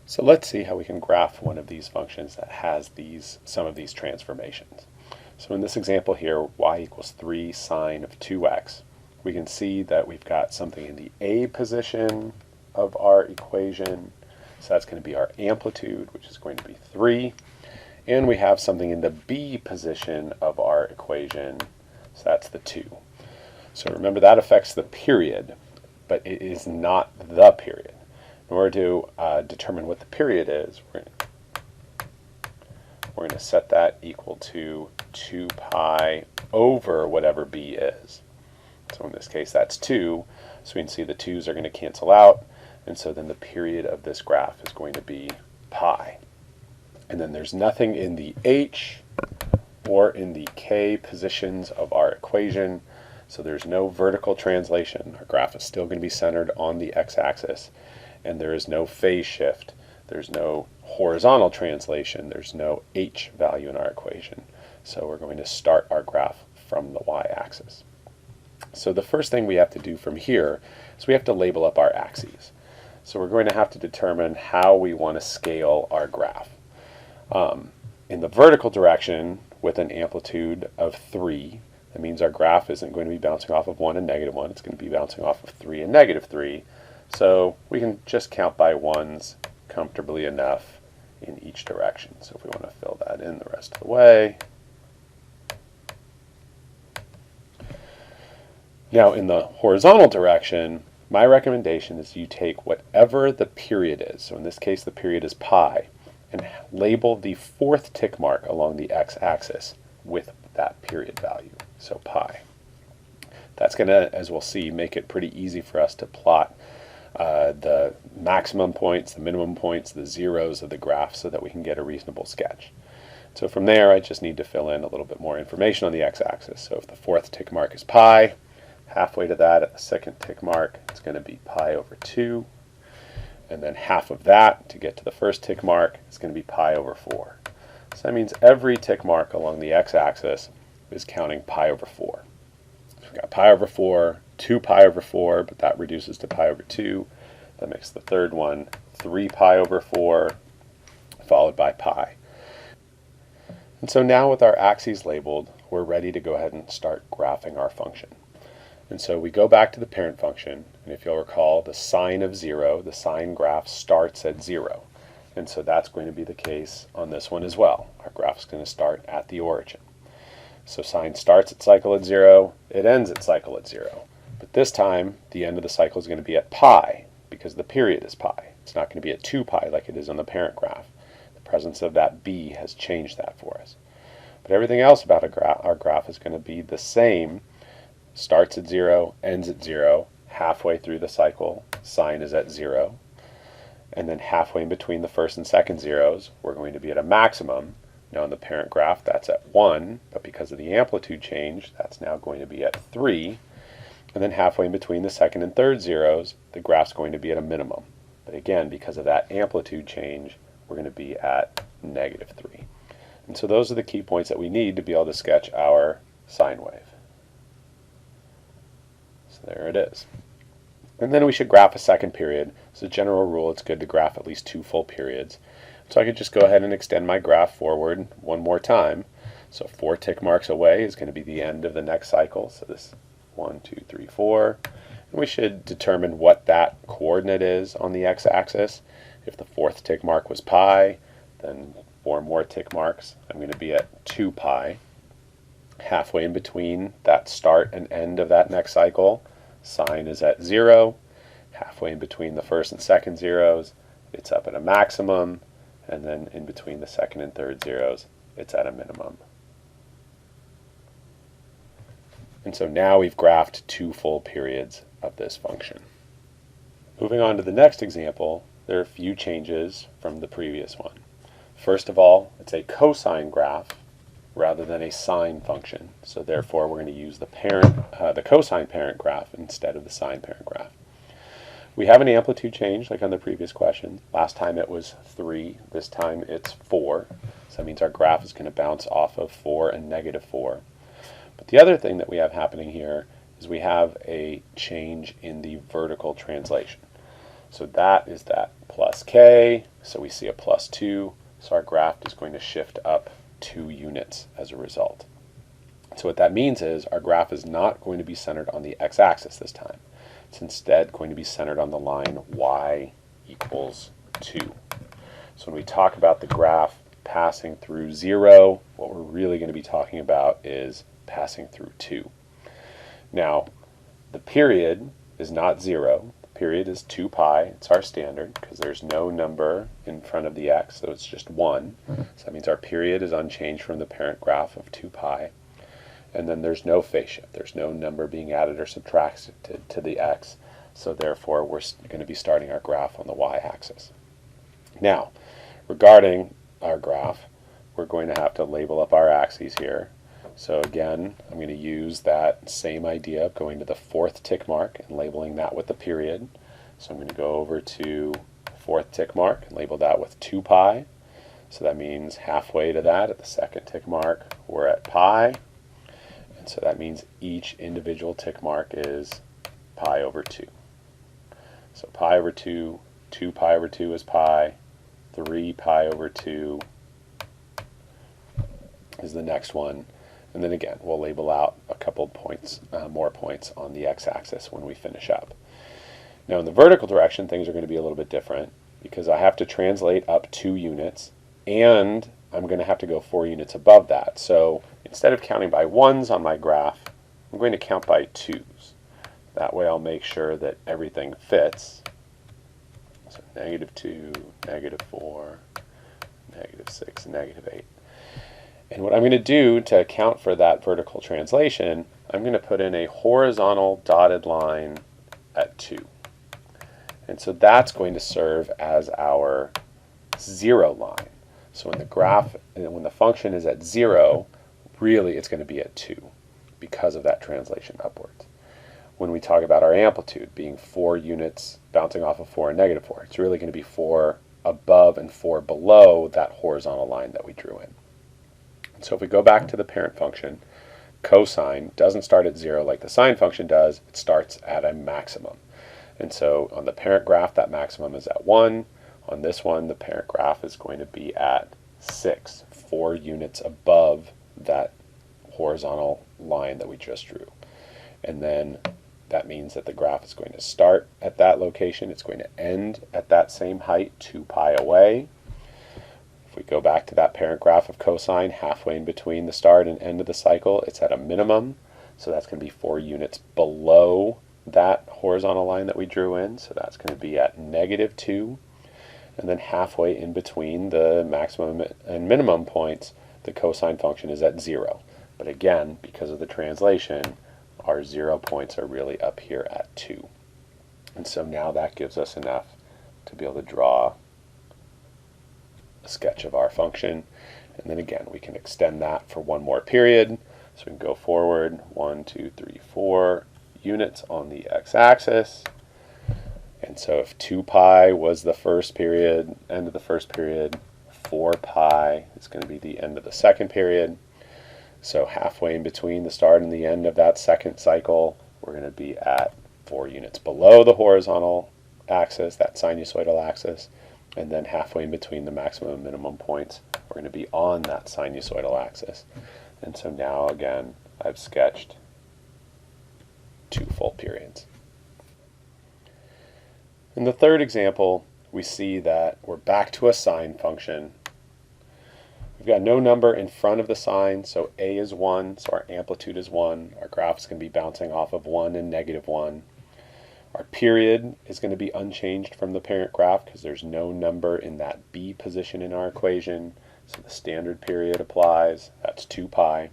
So let's see how we can graph one of these functions that has some of these transformations. So in this example here, y equals 3 sine of 2x, we can see that we've got something in the a position of our equation. So that's going to be our amplitude, which is going to be 3. And we have something in the b position of our equation, so that's the 2. So remember, that affects the period, but it is not the period. In order to determine what the period is, we're going to set that equal to 2 pi over whatever b is. So in this case, that's 2. So we can see the 2's are going to cancel out, and so then the period of this graph is going to be pi. And then there's nothing in the h or in the k positions of our equation, so there's no vertical translation. Our graph is still going to be centered on the x-axis, and there is no phase shift. There's no horizontal translation. There's no h value in our equation. So we're going to start our graph from the y-axis. So the first thing we have to do from here is we have to label up our axes. So we're going to have to determine how we want to scale our graph. In the vertical direction, with an amplitude of 3, that means our graph isn't going to be bouncing off of 1 and -1. It's going to be bouncing off of 3 and -3. So we can just count by ones comfortably enough in each direction. So if we want to fill that in the rest of the way. Now in the horizontal direction, my recommendation is you take whatever the period is. So in this case, the period is pi, and label the 4th tick mark along the x-axis with that period value, so pi. That's going to, as we'll see, make it pretty easy for us to plot the maximum points, the minimum points, the zeros of the graph so that we can get a reasonable sketch. So from there, I just need to fill in a little bit more information on the x-axis. So if the 4th tick mark is pi, halfway to that at the 2nd tick mark, it's going to be pi over 2. And then half of that to get to the 1st tick mark is going to be pi over 4. So that means every tick mark along the x-axis is counting pi over 4. So we've got pi over 4, 2 pi over 4, but that reduces to pi over 2. That makes the third one 3 pi over 4, followed by pi. And so now with our axes labeled, we're ready to go ahead and start graphing our function. And so we go back to the parent function, and if you'll recall, the sine of 0, the sine graph starts at 0. And so that's going to be the case on this one as well. Our graph is going to start at the origin. So sine starts its cycle at 0, it ends its cycle at 0. But this time, the end of the cycle is going to be at pi, because the period is pi. It's not going to be at 2 pi like it is on the parent graph. The presence of that b has changed that for us. But everything else about our graph is going to be the same. Starts at 0, ends at 0, halfway through the cycle, sine is at 0. And then halfway in between the 1st and 2nd zeros, we're going to be at a maximum. Now in the parent graph, that's at 1, but because of the amplitude change, that's now going to be at 3. And then halfway in between the 2nd and 3rd zeros, the graph's going to be at a minimum. But again, because of that amplitude change, we're going to be at -3. And so those are the key points that we need to be able to sketch our sine wave. So there it is. And then we should graph a second period. As a general rule, it's good to graph at least 2 full periods. So I could just go ahead and extend my graph forward one more time. So 4 tick marks away is going to be the end of the next cycle. So this 1, 2, 3, 4. And we should determine what that coordinate is on the x-axis. If the 4th tick mark was pi, then 4 more tick marks. I'm going to be at 2 pi. Halfway in between that start and end of that next cycle, sine is at 0. Halfway in between the 1st and 2nd zeros, it's up at a maximum. And then in between the 2nd and 3rd zeros, it's at a minimum. And so now we've graphed 2 full periods of this function. Moving on to the next example, there are a few changes from the previous one. First of all, it's a cosine graph rather than a sine function. So therefore, we're going to use the cosine parent graph instead of the sine parent graph. We have an amplitude change like on the previous question. Last time it was 3, this time it's 4. So that means our graph is going to bounce off of 4 and -4. But the other thing that we have happening here is we have a change in the vertical translation. So that is that plus k, so we see a plus 2, so our graph is going to shift up 2 units as a result. So what that means is our graph is not going to be centered on the x-axis this time. It's instead going to be centered on the line y equals 2. So when we talk about the graph passing through 0, what we're really going to be talking about is passing through 2. Now, the period is not 0. The period is 2 pi. It's our standard because there's no number in front of the x, so it's just 1. So that means our period is unchanged from the parent graph of 2 pi. And then there's no phase shift. There's no number being added or subtracted to the x, so therefore we're going to be starting our graph on the y-axis. Now, regarding our graph, we're going to have to label up our axes here. So again, I'm going to use that same idea of going to the 4th tick mark and labeling that with the period. So I'm going to go over to the 4th tick mark and label that with 2 pi. So that means halfway to that at the 2nd tick mark, we're at pi. And so that means each individual tick mark is pi over 2. So pi over 2, 2 pi over 2 is pi, 3 pi over 2 is the next one. And then again, we'll label out a couple points, more points on the x-axis when we finish up. Now in the vertical direction, things are going to be a little bit different because I have to translate up 2 units and I'm going to have to go 4 units above that. So instead of counting by 1s on my graph, I'm going to count by 2s. That way I'll make sure that everything fits. So -2, -4, -6, -8. And what I'm going to do to account for that vertical translation, I'm going to put in a horizontal dotted line at 2. And so that's going to serve as our 0 line. So when the graph, when the function is at 0, really it's going to be at 2 because of that translation upwards. When we talk about our amplitude being 4 units bouncing off of 4 and -4, it's really going to be 4 above and 4 below that horizontal line that we drew in. So if we go back to the parent function, cosine doesn't start at 0 like the sine function does. It starts at a maximum. And so on the parent graph, that maximum is at 1. On this one, the parent graph is going to be at 6, 4 units above that horizontal line that we just drew. And then that means that the graph is going to start at that location. It's going to end at that same height, 2 pi away. If we go back to that parent graph of cosine, halfway in between the start and end of the cycle, it's at a minimum. So that's going to be 4 units below that horizontal line that we drew in. So that's going to be at -2. And then halfway in between the maximum and minimum points, the cosine function is at 0. But again, because of the translation, our 0 points are really up here at 2. And so now that gives us enough to be able to draw a sketch of our function. And then again, we can extend that for one more period. So we can go forward 1, 2, 3, 4 units on the x-axis. And so if 2 pi was the first period, end of the first period, 4 pi is going to be the end of the second period. So halfway in between the start and the end of that second cycle, we're going to be at 4 units below the horizontal axis, that sinusoidal axis. And then halfway in between the maximum and minimum points, we're going to be on that sinusoidal axis. And so now again, I've sketched 2 full periods. In the third example, we see that we're back to a sine function. We've got no number in front of the sine, so a is 1, so our amplitude is 1. Our graph is going to be bouncing off of 1 and -1. Our period is going to be unchanged from the parent graph because there's no number in that b position in our equation, so the standard period applies. That's 2 pi.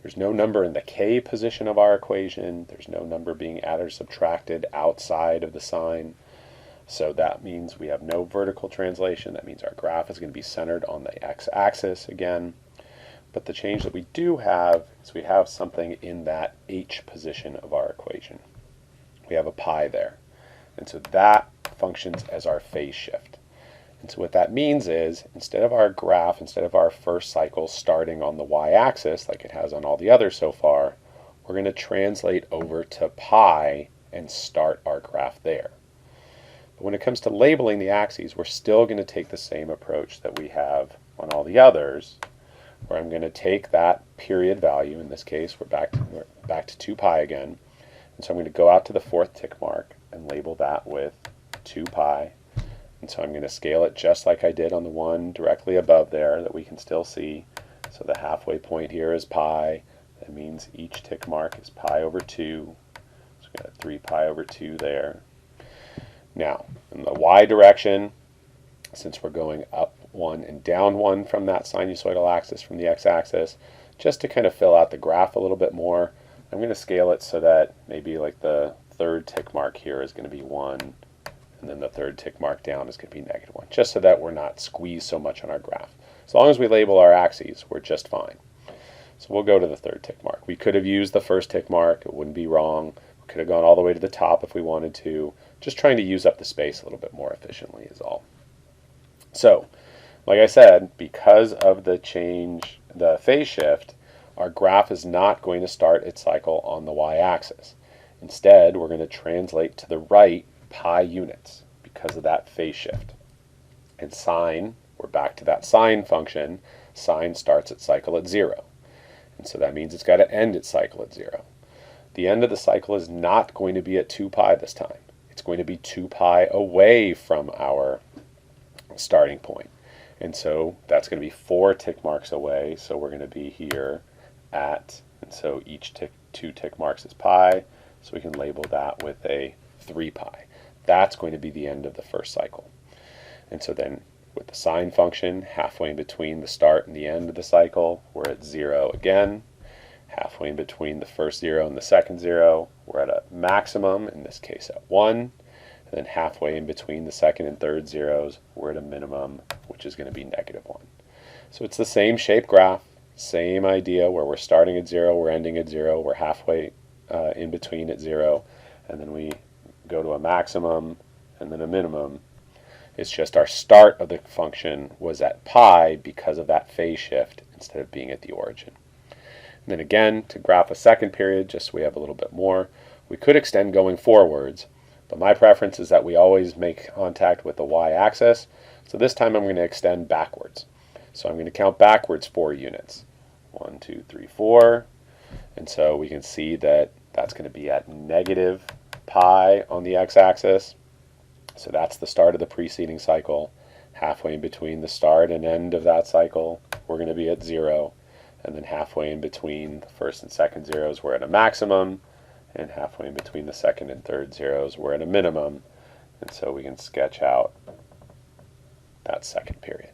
There's no number in the k position of our equation. There's no number being added or subtracted outside of the sine. So that means we have no vertical translation. That means our graph is going to be centered on the x-axis again. But the change that we do have is we have something in that h position of our equation. We have a pi there. And so that functions as our phase shift. And so what that means is instead of our graph, instead of our first cycle starting on the y-axis like it has on all the others so far, we're going to translate over to pi and start our graph there. But when it comes to labeling the axes, we're still going to take the same approach that we have on all the others, where I'm going to take that period value. In this case, we're back to 2 pi again. And so I'm going to go out to the 4th tick mark and label that with 2 pi. And so I'm going to scale it just like I did on the one directly above there that we can still see. So the halfway point here is pi. That means each tick mark is pi over 2. So we've got 3 pi over 2 there. Now, in the y direction, since we're going up 1 and down 1 from that sinusoidal axis from the x-axis, just to kind of fill out the graph a little bit more, I'm going to scale it so that maybe like the 3rd tick mark here is going to be 1, and then the 3rd tick mark down is going to be -1, just so that we're not squeezed so much on our graph. As long as we label our axes, we're just fine. So we'll go to the 3rd tick mark. We could have used the 1st tick mark. It wouldn't be wrong. We could have gone all the way to the top if we wanted to. Just trying to use up the space a little bit more efficiently is all. So, like I said, because of the change, the phase shift, our graph is not going to start its cycle on the y-axis. Instead, we're going to translate to the right pi units because of that phase shift. And sine, we're back to that sine function. Sine starts its cycle at 0. And so that means it's got to end its cycle at 0. The end of the cycle is not going to be at 2 pi this time. It's going to be 2 pi away from our starting point. And so that's going to be 4 tick marks away. So we're going to be here at, and so each 2 tick marks is pi. So we can label that with a 3 pi. That's going to be the end of the first cycle. And so then with the sine function, halfway in between the start and the end of the cycle, we're at 0 again. Halfway in between the first 0 and the second 0, we're at a maximum, in this case at 1. And then halfway in between the second and third zeros, we're at a minimum, which is going to be -1. So it's the same shape graph, same idea where we're starting at 0, we're ending at 0, we're halfway in between at 0, and then we go to a maximum and then a minimum. It's just our start of the function was at pi because of that phase shift instead of being at the origin. And then again, to graph a second period, just so we have a little bit more, we could extend going forwards, but my preference is that we always make contact with the y-axis. So this time I'm going to extend backwards. So I'm going to count backwards 4 units. 1, 2, 3, 4. And so we can see that that's going to be at negative pi on the x-axis. So that's the start of the preceding cycle. Halfway in between the start and end of that cycle, we're going to be at 0. And then halfway in between the first and second zeros, we're at a maximum. And halfway in between the second and third zeros, we're at a minimum. And so we can sketch out that second period.